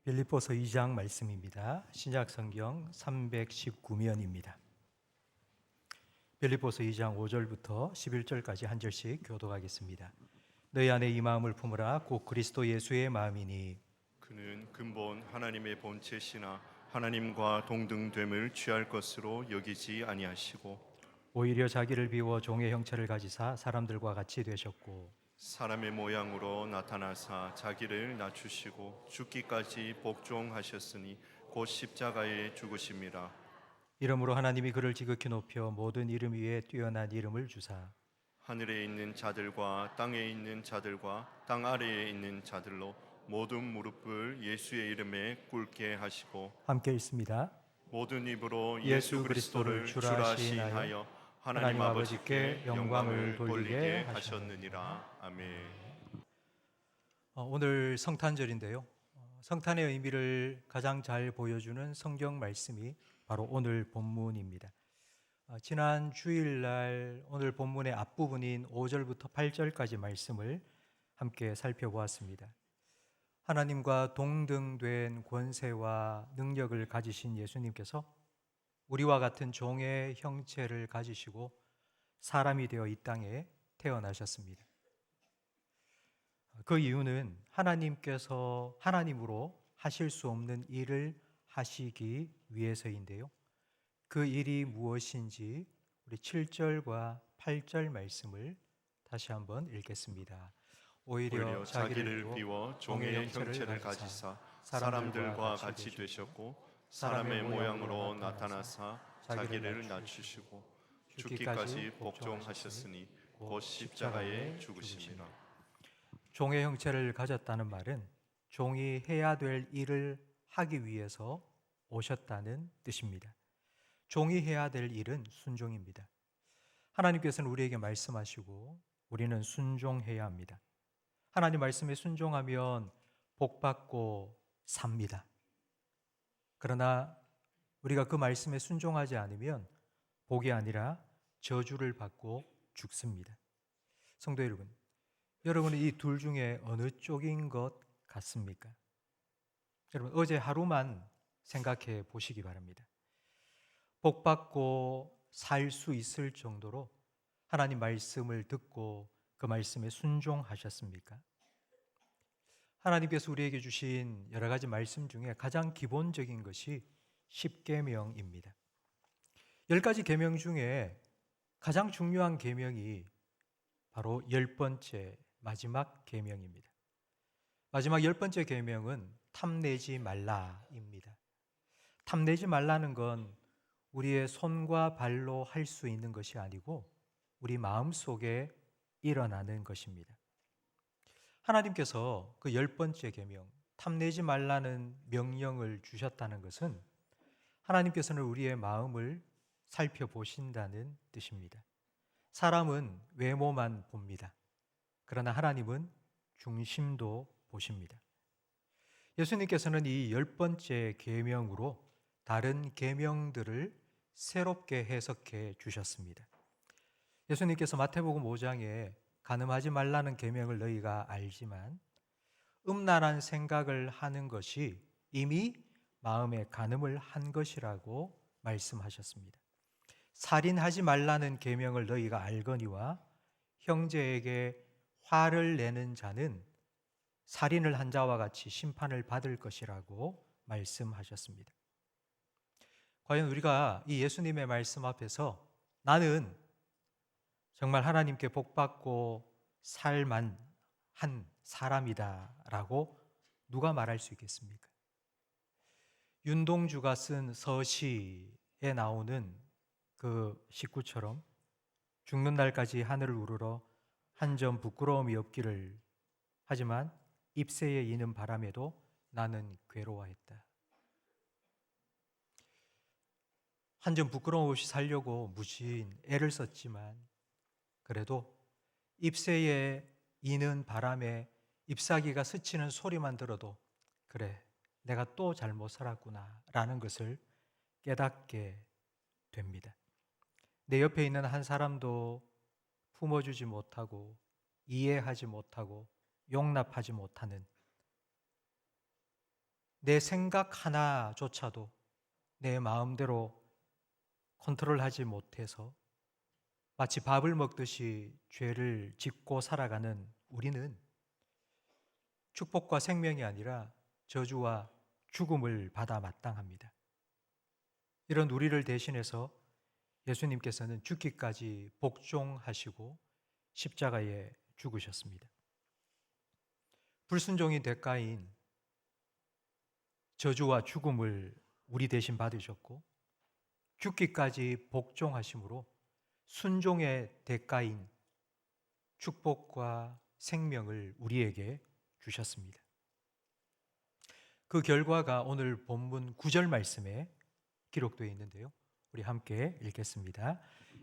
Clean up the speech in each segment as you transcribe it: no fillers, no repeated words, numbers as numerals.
빌립보서 2장 말씀입니다. 신약성경 319면입니다. 빌립보서 2장 5절부터 11절까지 한 절씩 교독하겠습니다. 너희 안에 이 마음을 품으라. 곧 그리스도 예수의 마음이니 그는 근본 하나님의 본체시나 하나님과 동등됨을 취할 것으로 여기지 아니하시고 오히려 자기를 비워 종의 형체를 가지사 사람들과 같이 되셨고 사람의 모양으로 나타나사 자기를 낮추시고 죽기까지 복종하셨으니 곧 십자가에 죽으심이라. 이러므로 하나님이 그를 지극히 높여 모든 이름 위에 뛰어난 이름을 주사 하늘에 있는 자들과 땅에 있는 자들과 땅 아래에 있는 자들로 모든 무릎을 예수의 이름에 꿇게 하시고 함께 읽습니다. 모든 입으로 예수 그리스도를 주라 시인하여 하나님 아버지께 영광을 돌리게 하셨느니라. 아멘. 오늘 성탄절인데요. 성탄의 의미를 가장 잘 보여주는 성경 말씀이 바로 오늘 본문입니다. 지난 주일날 오늘 본문의 앞부분인 5절부터 8절까지 말씀을 함께 살펴보았습니다. 하나님과 동등된 권세와 능력을 가지신 예수님께서 우리와 같은 종의 형체를 가지시고 사람이 되어 이 땅에 태어나셨습니다. 그 이유는 하나님께서 하나님으로 하실 수 없는 일을 하시기 위해서인데요. 그 일이 무엇인지 우리 7절과 8절 말씀을 다시 한번 읽겠습니다. 오히려 자기를 비워 종의 형체를 가지사 사람들과 같이 되셨고 사람의 모양으로 나타나사 자기를 낮추시고 죽기까지 복종하셨으니 곧 십자가에 죽으심이라. 종의 형체를 가졌다는 말은 종이 해야 될 일을 하기 위해서 오셨다는 뜻입니다. 종이 해야 될 일은 순종입니다. 하나님께서는 우리에게 말씀하시고 우리는 순종해야 합니다. 하나님 말씀에 순종하면 복받고 삽니다. 그러나 우리가 그 말씀에 순종하지 않으면 복이 아니라 저주를 받고 죽습니다. 성도 여러분, 여러분은 이 둘 중에 어느 쪽인 것 같습니까? 여러분, 어제 하루만 생각해 보시기 바랍니다. 복받고 살 수 있을 정도로 하나님 말씀을 듣고 그 말씀에 순종하셨습니까? 하나님께서 우리에게 주신 여러 가지 말씀 중에 가장 기본적인 것이 십계명입니다. 10가지 계명 중에 가장 중요한 계명이 바로 10번째 마지막 계명입니다. 마지막 10번째 계명은 탐내지 말라입니다. 탐내지 말라는 건 우리의 손과 발로 할 수 있는 것이 아니고 우리 마음속에 일어나는 것입니다. 하나님께서 그 10번째 계명, 탐내지 말라는 명령을 주셨다는 것은 하나님께서는 우리의 마음을 살펴보신다는 뜻입니다. 사람은 외모만 봅니다. 그러나 하나님은 중심도 보십니다. 예수님께서는 이 10번째 계명으로 다른 계명들을 새롭게 해석해 주셨습니다. 예수님께서 마태복음 5장에 간음하지 말라는 계명을 너희가 알지만 음란한 생각을 하는 것이 이미 마음에 간음을 한 것이라고 말씀하셨습니다. 살인하지 말라는 계명을 너희가 알거니와 형제에게 화를 내는 자는 살인을 한 자와 같이 심판을 받을 것이라고 말씀하셨습니다. 과연 우리가 이 예수님의 말씀 앞에서 나는 정말 하나님께 복받고 살만한 사람이다라고 누가 말할 수 있겠습니까? 윤동주가 쓴 서시에 나오는 그 식구처럼 죽는 날까지 하늘을 우러러 한 점 부끄러움이 없기를 하지만 잎새에 이는 바람에도 나는 괴로워했다. 한 점 부끄러움 없이 살려고 무진 애를 썼지만 그래도 잎새에 이는 바람에 잎사귀가 스치는 소리만 들어도 그래, 내가 또 잘못 살았구나 라는 것을 깨닫게 됩니다. 내 옆에 있는 한 사람도 품어주지 못하고 이해하지 못하고 용납하지 못하는 내 생각 하나조차도 내 마음대로 컨트롤하지 못해서 마치 밥을 먹듯이 죄를 짓고 살아가는 우리는 축복과 생명이 아니라 저주와 죽음을 받아 마땅합니다. 이런 우리를 대신해서 예수님께서는 죽기까지 복종하시고 십자가에 죽으셨습니다. 불순종의 대가인 저주와 죽음을 우리 대신 받으셨고 죽기까지 복종하심으로 순종의 대가인 축복과 생명을 우리에게 주셨습니다. 그 결과가 오늘 본문 9절 말씀에 기록되어 있는데요. 우리 함께 읽겠습니다.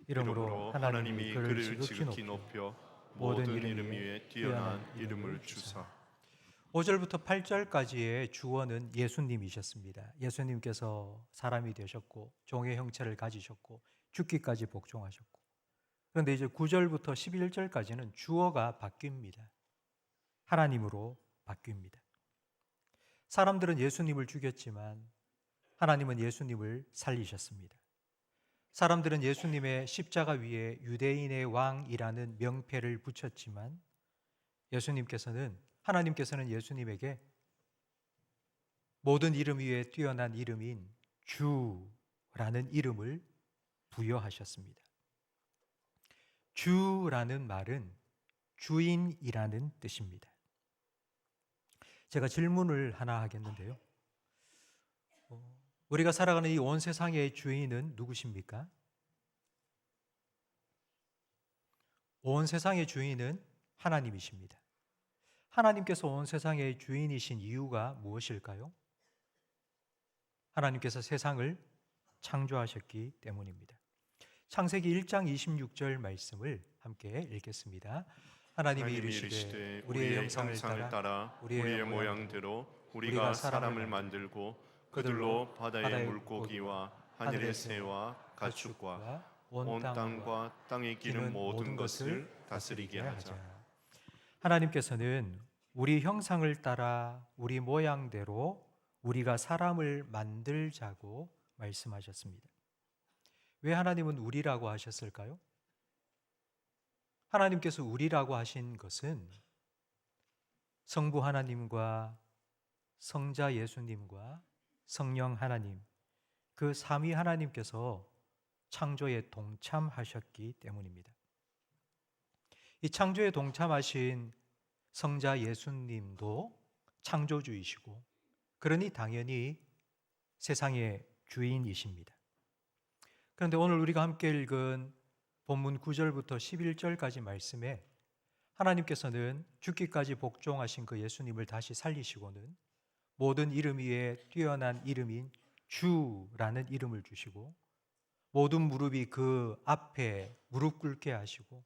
이러므로 하나님이 그를 지극히 높여 모든 이름 위에 뛰어난 이름을 주사. 5절부터 8절까지의 주어는 예수님이셨습니다. 예수님께서 사람이 되셨고 종의 형체를 가지셨고 죽기까지 복종하셨고, 그런데 이제 9절부터 11절까지는 주어가 바뀝니다. 하나님으로 바뀝니다. 사람들은 예수님을 죽였지만 하나님은 예수님을 살리셨습니다. 사람들은 예수님의 십자가 위에 유대인의 왕이라는 명패를 붙였지만 하나님께서는 예수님에게 모든 이름 위에 뛰어난 이름인 주라는 이름을 부여하셨습니다. 주라는 말은 주인이라는 뜻입니다. 제가 질문을 하나 하겠는데요. 우리가 살아가는 이 온 세상의 주인은 누구십니까? 온 세상의 주인은 하나님이십니다. 하나님께서 온 세상의 주인이신 이유가 무엇일까요? 하나님께서 세상을 창조하셨기 때문입니다. 창세기 1장 26절 말씀을 함께 읽겠습니다. 하나님이 이르시되 우리의 형상을 따라 우리의 모양대로 우리가 사람을 만들고 그들로 바다의 물고기와 하늘의 새와 가축과 온 땅과 땅에 기는 모든 것을 다스리게 하자. 하나님께서는 우리 형상을 따라 우리 모양대로 우리가 사람을 만들자고 말씀하셨습니다. 왜 하나님은 우리라고 하셨을까요? 하나님께서 우리라고 하신 것은 성부 하나님과 성자 예수님과 성령 하나님, 그 삼위 하나님께서 창조에 동참하셨기 때문입니다. 이 창조에 동참하신 성자 예수님도 창조주이시고, 그러니 당연히 세상의 주인이십니다. 그런데 오늘 우리가 함께 읽은 본문 9절부터 11절까지 말씀에 하나님께서는 죽기까지 복종하신 그 예수님을 다시 살리시고는 모든 이름 위에 뛰어난 이름인 주라는 이름을 주시고 모든 무릎이 그 앞에 무릎 꿇게 하시고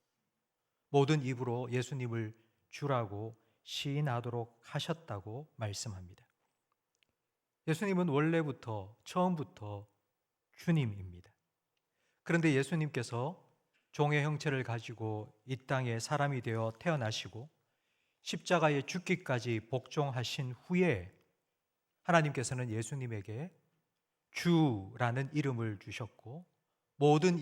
모든 입으로 예수님을 주라고 시인하도록 하셨다고 말씀합니다. 예수님은 원래부터 처음부터 주님입니다. 그런데 예수님께서 종의 형체를 가지고 이 땅에 사람이 되어 태어나시고 십자가에 죽기까지 복종하신 후에 하나님께서는 예수님에게 주라는 이름을 주셨고 모든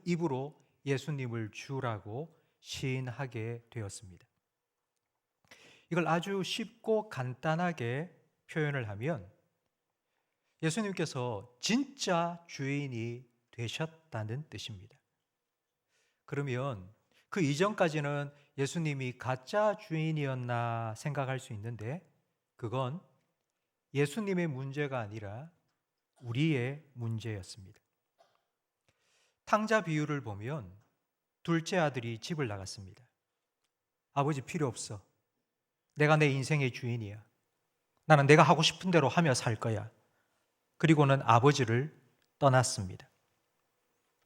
입으로 예수님을 주라고 시인하게 되었습니다. 이걸 아주 쉽고 간단하게 표현을 하면 예수님께서 진짜 주인이 되셨다는 뜻입니다. 그러면 그 이전까지는 예수님이 가짜 주인이었나 생각할 수 있는데 그건 예수님의 문제가 아니라 우리의 문제였습니다. 탕자 비유를 보면 둘째 아들이 집을 나갔습니다. 아버지 필요 없어. 내가 내 인생의 주인이야. 나는 내가 하고 싶은 대로 하며 살 거야. 그리고는 아버지를 떠났습니다.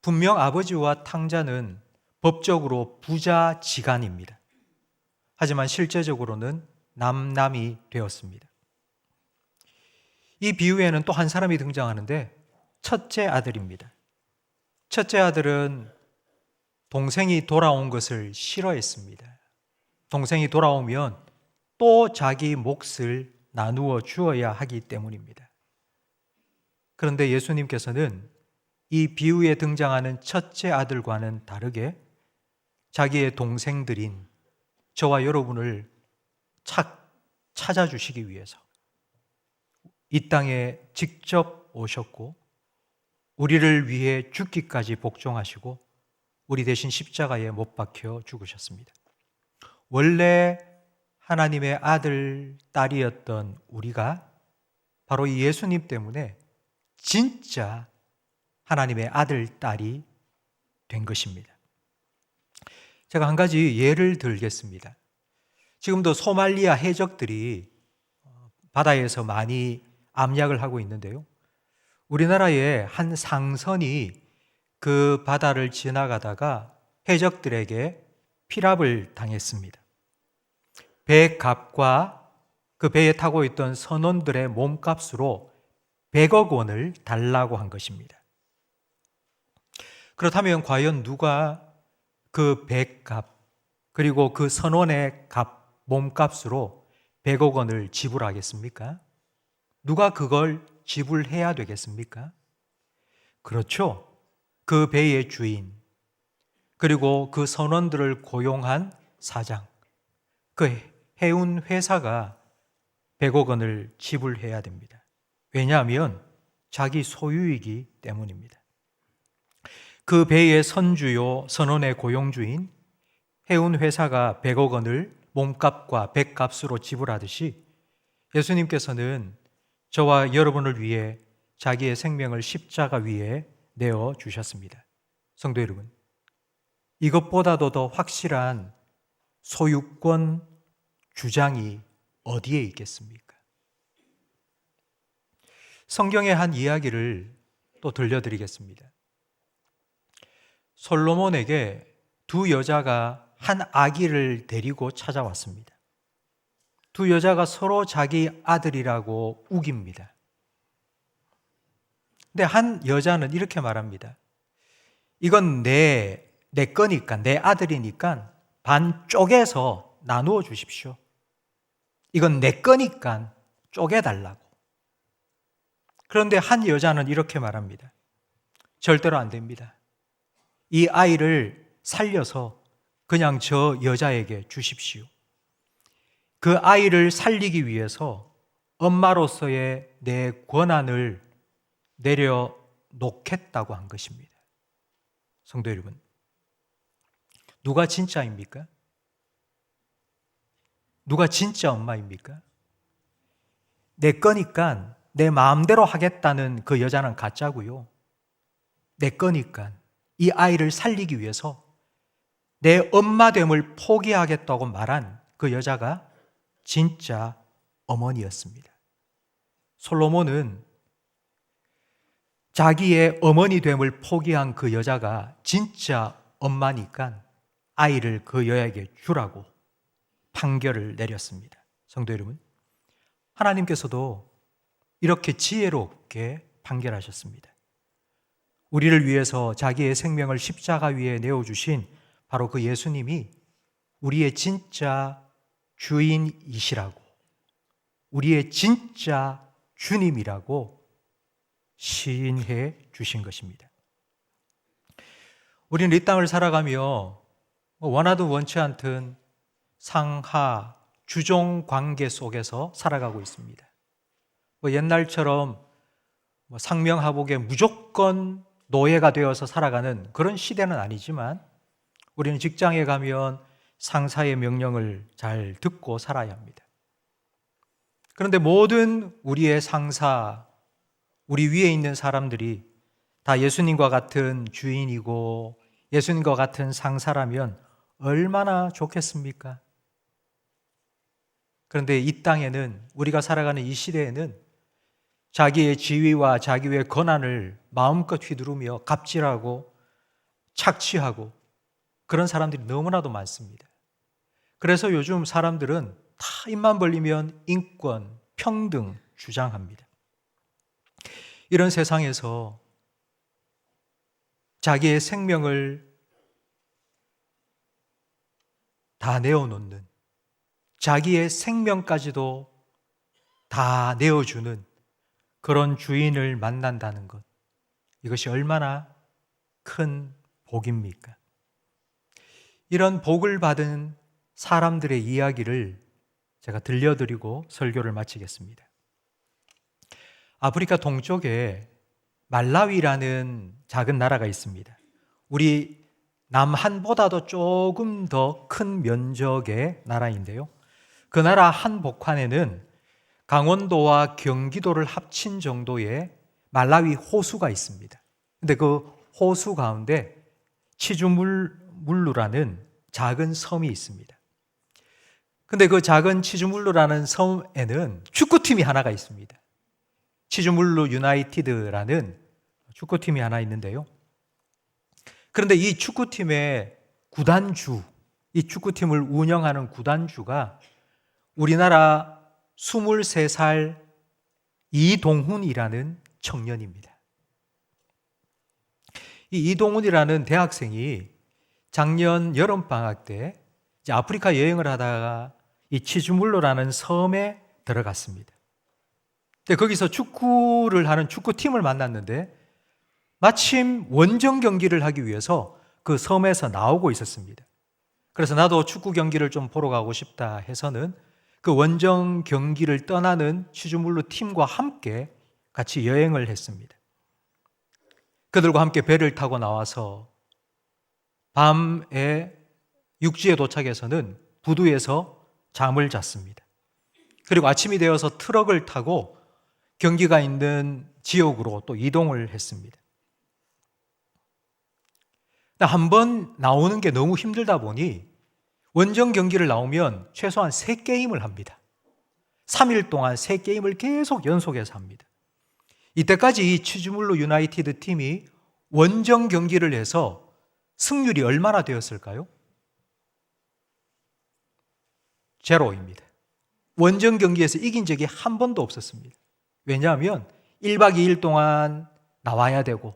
분명 아버지와 탕자는 법적으로 부자지간입니다. 하지만 실제적으로는 남남이 되었습니다. 이 비유에는 또 한 사람이 등장하는데 첫째 아들입니다. 첫째 아들은 동생이 돌아온 것을 싫어했습니다. 동생이 돌아오면 또 자기 몫을 나누어 주어야 하기 때문입니다. 그런데 예수님께서는 이 비유에 등장하는 첫째 아들과는 다르게 자기의 동생들인 저와 여러분을 찾아주시기 위해서 이 땅에 직접 오셨고 우리를 위해 죽기까지 복종하시고 우리 대신 십자가에 못 박혀 죽으셨습니다. 원래 하나님의 아들, 딸이었던 우리가 바로 이 예수님 때문에 진짜 하나님의 아들, 딸이 된 것입니다. 제가 한 가지 예를 들겠습니다. 지금도 소말리아 해적들이 바다에서 많이 암약을 하고 있는데요. 우리나라의 한 상선이 그 바다를 지나가다가 해적들에게 피랍을 당했습니다. 배값과 그 배에 타고 있던 선원들의 몸값으로 100억 원을 달라고 한 것입니다. 그렇다면 과연 누가 그 배값 그리고 그 선원의 몸값으로 100억 원을 지불하겠습니까? 누가 그걸 지불해야 되겠습니까? 그렇죠. 그 배의 주인, 그리고 그 선원들을 고용한 사장, 그 해운 회사가 100억 원을 지불해야 됩니다. 왜냐하면 자기 소유이기 때문입니다. 그 배의 선주요, 선원의 고용주인 해운 회사가 100억 원을 몸값과 배값으로 지불하듯이 예수님께서는 저와 여러분을 위해 자기의 생명을 십자가 위에 내어 주셨습니다. 성도 여러분, 이것보다도 더 확실한 소유권 주장이 어디에 있겠습니까? 성경의 한 이야기를 또 들려드리겠습니다. 솔로몬에게 두 여자가 한 아기를 데리고 찾아왔습니다. 두 여자가 서로 자기 아들이라고 우깁니다. 근데 한 여자는 이렇게 말합니다. 이건 내 거니까, 내 아들이니까 반 쪼개서 나누어 주십시오. 이건 내 거니까 쪼개달라고. 그런데 한 여자는 이렇게 말합니다. 절대로 안 됩니다. 이 아이를 살려서 그냥 저 여자에게 주십시오. 그 아이를 살리기 위해서 엄마로서의 내 권한을 내려놓겠다고 한 것입니다. 성도 여러분, 누가 진짜입니까? 누가 진짜 엄마입니까? 내 거니까 내 마음대로 하겠다는 그 여자는 가짜고요. 내 거니까 이 아이를 살리기 위해서 내 엄마됨을 포기하겠다고 말한 그 여자가 진짜 어머니였습니다. 솔로몬은 자기의 어머니됨을 포기한 그 여자가 진짜 엄마니까 아이를 그 여자에게 주라고 판결을 내렸습니다. 성도 여러분, 하나님께서도 이렇게 지혜롭게 판결하셨습니다. 우리를 위해서 자기의 생명을 십자가 위에 내어주신 바로 그 예수님이 우리의 진짜 주인이시라고, 우리의 진짜 주님이라고 시인해 주신 것입니다. 우리는 이 땅을 살아가며 원하든 원치 않든 상하, 주종 관계 속에서 살아가고 있습니다. 옛날처럼 상명하복에 무조건 노예가 되어서 살아가는 그런 시대는 아니지만 우리는 직장에 가면 상사의 명령을 잘 듣고 살아야 합니다. 그런데 모든 우리의 상사, 우리 위에 있는 사람들이 다 예수님과 같은 주인이고 예수님과 같은 상사라면 얼마나 좋겠습니까? 그런데 이 땅에는, 우리가 살아가는 이 시대에는 자기의 지위와 자기의 권한을 마음껏 휘두르며 갑질하고 착취하고 그런 사람들이 너무나도 많습니다. 그래서 요즘 사람들은 다 입만 벌리면 인권, 평등 주장합니다. 이런 세상에서 자기의 생명을 다 내어놓는, 자기의 생명까지도 다 내어주는 그런 주인을 만난다는 것, 이것이 얼마나 큰 복입니까? 이런 복을 받은 사람들의 이야기를 제가 들려드리고 설교를 마치겠습니다. 아프리카 동쪽에 말라위라는 작은 나라가 있습니다. 우리 남한보다도 조금 더 큰 면적의 나라인데요. 그 나라 한복판에는 강원도와 경기도를 합친 정도의 말라위 호수가 있습니다. 근데 그 호수 가운데 치주물루라는 작은 섬이 있습니다. 근데 그 작은 치주물루라는 섬에는 축구팀이 하나가 있습니다. 치주물루 유나이티드라는 축구팀이 하나 있는데요. 그런데 이 축구팀의 구단주, 이 축구팀을 운영하는 구단주가 우리나라 23살 이동훈이라는 청년입니다. 이 이동훈이라는 대학생이 작년 여름방학 때 이제 아프리카 여행을 하다가 이 치주물루라는 섬에 들어갔습니다. 근데 거기서 축구를 하는 축구팀을 만났는데 마침 원정 경기를 하기 위해서 그 섬에서 나오고 있었습니다. 그래서 나도 축구 경기를 좀 보러 가고 싶다 해서는 그 원정 경기를 떠나는 치주물루 팀과 함께 같이 여행을 했습니다. 그들과 함께 배를 타고 나와서 밤에 육지에 도착해서는 부두에서 잠을 잤습니다. 그리고 아침이 되어서 트럭을 타고 경기가 있는 지역으로 또 이동을 했습니다. 한번 나오는 게 너무 힘들다 보니 원정 경기를 나오면 최소한 3게임을 합니다. 3일 동안 3게임을 계속 연속해서 합니다. 이때까지 이 치주물루 유나이티드 팀이 원정 경기를 해서 승률이 얼마나 되었을까요? 제로입니다. 원정 경기에서 이긴 적이 한 번도 없었습니다. 왜냐하면 1박 2일 동안 나와야 되고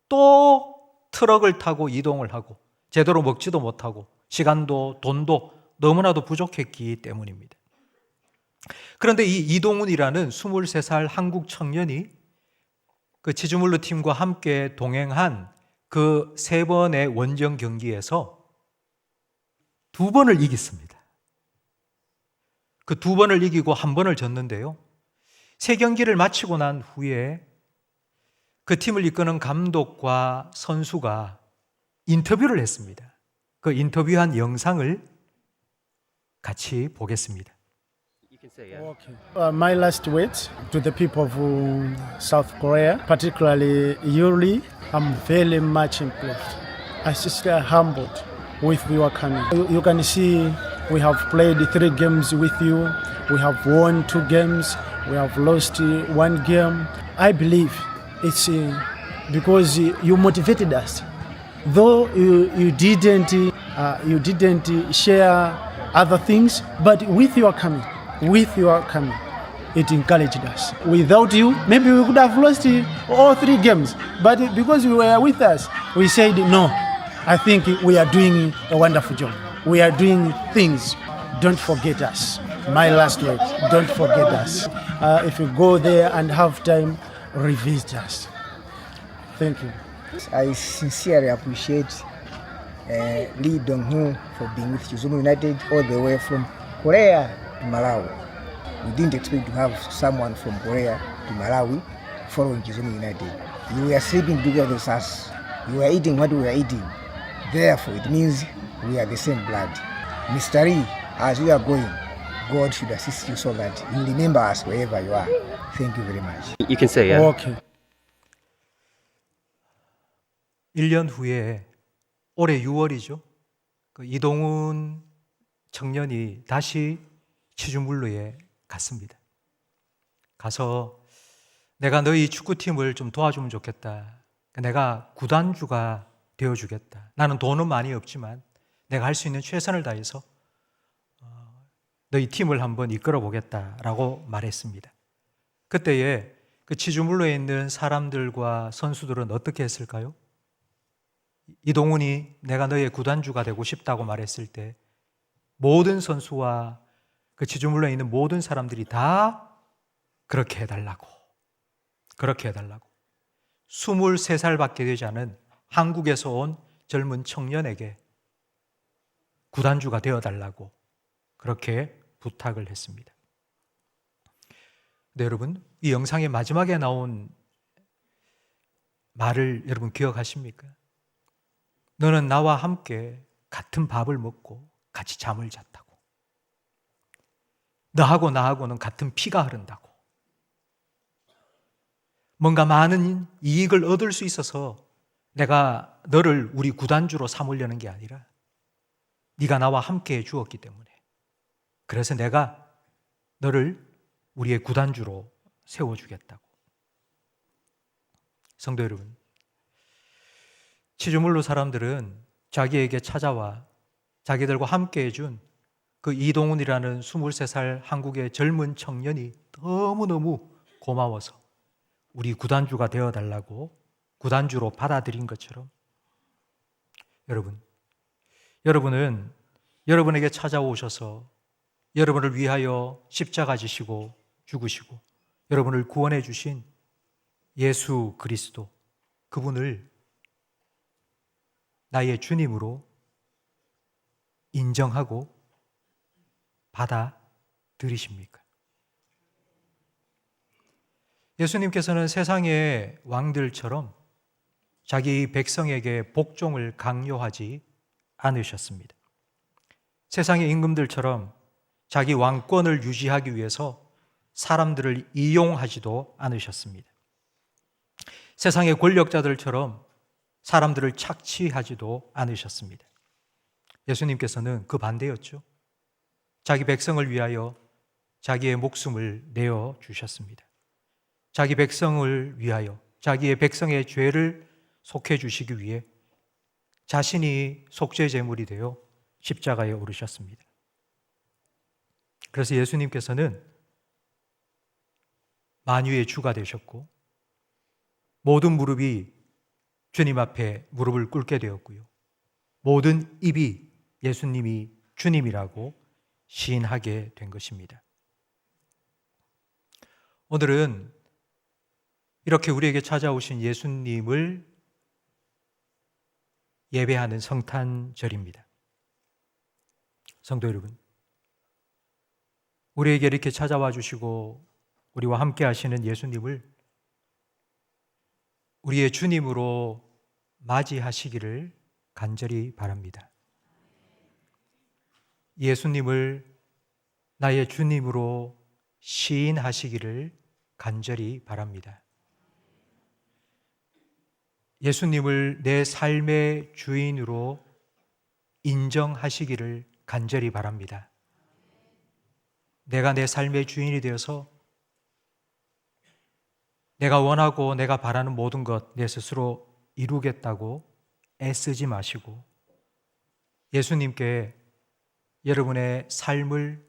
또 트럭을 타고 이동을 하고 제대로 먹지도 못하고 시간도 돈도 너무나도 부족했기 때문입니다. 그런데 이 이동훈이라는 23살 한국 청년이 그 치주물루 팀과 함께 동행한 그 3번의 원정 경기에서 2번을 이겼습니다. 그 2번을 이기고 1번을 졌는데요. 3경기를 마치고 난 후에 그 팀을 이끄는 감독과 선수가 인터뷰를 했습니다. 그 인터뷰한 영상을 같이 보겠습니다. Okay. My last words to the people of South Korea, particularly Yuri, I'm very much impressed. I'm just humbled with your coming. You can see we have played 3 games with you. We have won 2 games. We have lost 1 game. I believe it's because you motivated us. Though you didn't share other things, but with your coming, it encouraged us. Without you, maybe we could have lost all 3 games. But because you were with us, we said, no, I think we are doing a wonderful job. We are doing things. Don't forget us. My last word, don't forget us. If you go there and have time, revisit us. Thank you. I sincerely appreciate Lee Dong-Hu for being with Chizumu United all the way from Korea to Malawi. We didn't expect to have someone from Korea to Malawi following Chizumu United. You were sleeping together with us. You were eating what we were eating. Therefore, it means we are the same blood. Mr. Lee, as we are going, God should assist you so that you remember us wherever you are. Thank you very much. You can say, yeah. Okay. 1년 후에 올해 6월이죠. 그 이동훈 청년이 다시 치주물루에 갔습니다. 가서 내가 너희 축구팀을 좀 도와주면 좋겠다. 내가 구단주가 되어주겠다. 나는 돈은 많이 없지만 내가 할 수 있는 최선을 다해서 너희 팀을 한번 이끌어 보겠다라고 말했습니다. 그때에 그 치주물루에 있는 사람들과 선수들은 어떻게 했을까요? 이동훈이 내가 너의 구단주가 되고 싶다고 말했을 때 모든 선수와 그 치주물루에 있는 모든 사람들이 다 그렇게 해달라고. 그렇게 해달라고. 23살밖에 되지 않은 한국에서 온 젊은 청년에게 구단주가 되어달라고 그렇게 부탁을 했습니다. 네, 여러분, 이 영상의 마지막에 나온 말을 여러분 기억하십니까? 너는 나와 함께 같은 밥을 먹고 같이 잠을 잤다고. 너하고 나하고는 같은 피가 흐른다고. 뭔가 많은 이익을 얻을 수 있어서 내가 너를 우리 구단주로 삼으려는 게 아니라 네가 나와 함께 해 주었기 때문에, 그래서 내가 너를 우리의 구단주로 세워주겠다고. 성도 여러분, 치주물로 사람들은 자기에게 찾아와 자기들과 함께 해준 그 이동훈이라는 23살 한국의 젊은 청년이 너무너무 고마워서 우리 구단주가 되어달라고 구단주로 받아들인 것처럼, 여러분은 여러분에게 찾아오셔서 여러분을 위하여 십자가 지시고 죽으시고 여러분을 구원해 주신 예수 그리스도, 그분을 나의 주님으로 인정하고 받아들이십니까? 예수님께서는 세상의 왕들처럼 자기 백성에게 복종을 강요하지 않으셨습니다. 세상의 임금들처럼 자기 왕권을 유지하기 위해서 사람들을 이용하지도 않으셨습니다. 세상의 권력자들처럼 사람들을 착취하지도 않으셨습니다. 예수님께서는 그 반대였죠. 자기 백성을 위하여 자기의 목숨을 내어 주셨습니다. 자기 백성을 위하여 자기의 백성의 죄를 속해 주시기 위해 자신이 속죄 제물이 되어 십자가에 오르셨습니다. 그래서 예수님께서는 만유의 주가 되셨고 모든 무릎이 주님 앞에 무릎을 꿇게 되었고요. 모든 입이 예수님이 주님이라고 시인하게 된 것입니다. 오늘은 이렇게 우리에게 찾아오신 예수님을 예배하는 성탄절입니다. 성도 여러분, 우리에게 이렇게 찾아와 주시고 우리와 함께 하시는 예수님을 우리의 주님으로 맞이하시기를 간절히 바랍니다. 예수님을 나의 주님으로 시인하시기를 간절히 바랍니다. 예수님을 내 삶의 주인으로 인정하시기를 간절히 바랍니다. 내가 내 삶의 주인이 되어서 내가 원하고 내가 바라는 모든 것 내 스스로 이루겠다고 애쓰지 마시고 예수님께 여러분의 삶을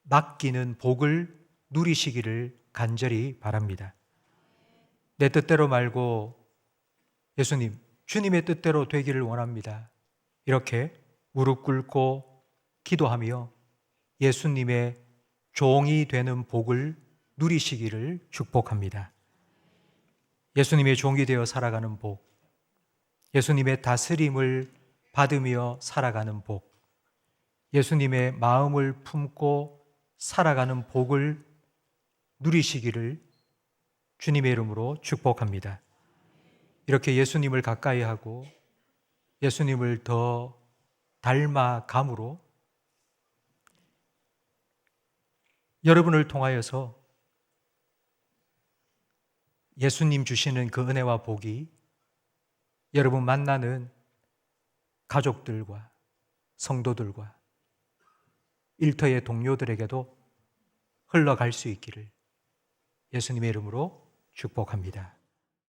맡기는 복을 누리시기를 간절히 바랍니다. 내 뜻대로 말고 예수님, 주님의 뜻대로 되기를 원합니다. 이렇게 무릎 꿇고 기도하며 예수님의 종이 되는 복을 누리시기를 축복합니다. 예수님의 종이 되어 살아가는 복, 예수님의 다스림을 받으며 살아가는 복, 예수님의 마음을 품고 살아가는 복을 누리시기를 주님의 이름으로 축복합니다. 이렇게 예수님을 가까이 하고 예수님을 더 닮아감으로 여러분을 통하여서 예수님 주시는 그 은혜와 복이 여러분 만나는 가족들과 성도들과 일터의 동료들에게도 흘러갈 수 있기를 예수님의 이름으로 축복합니다.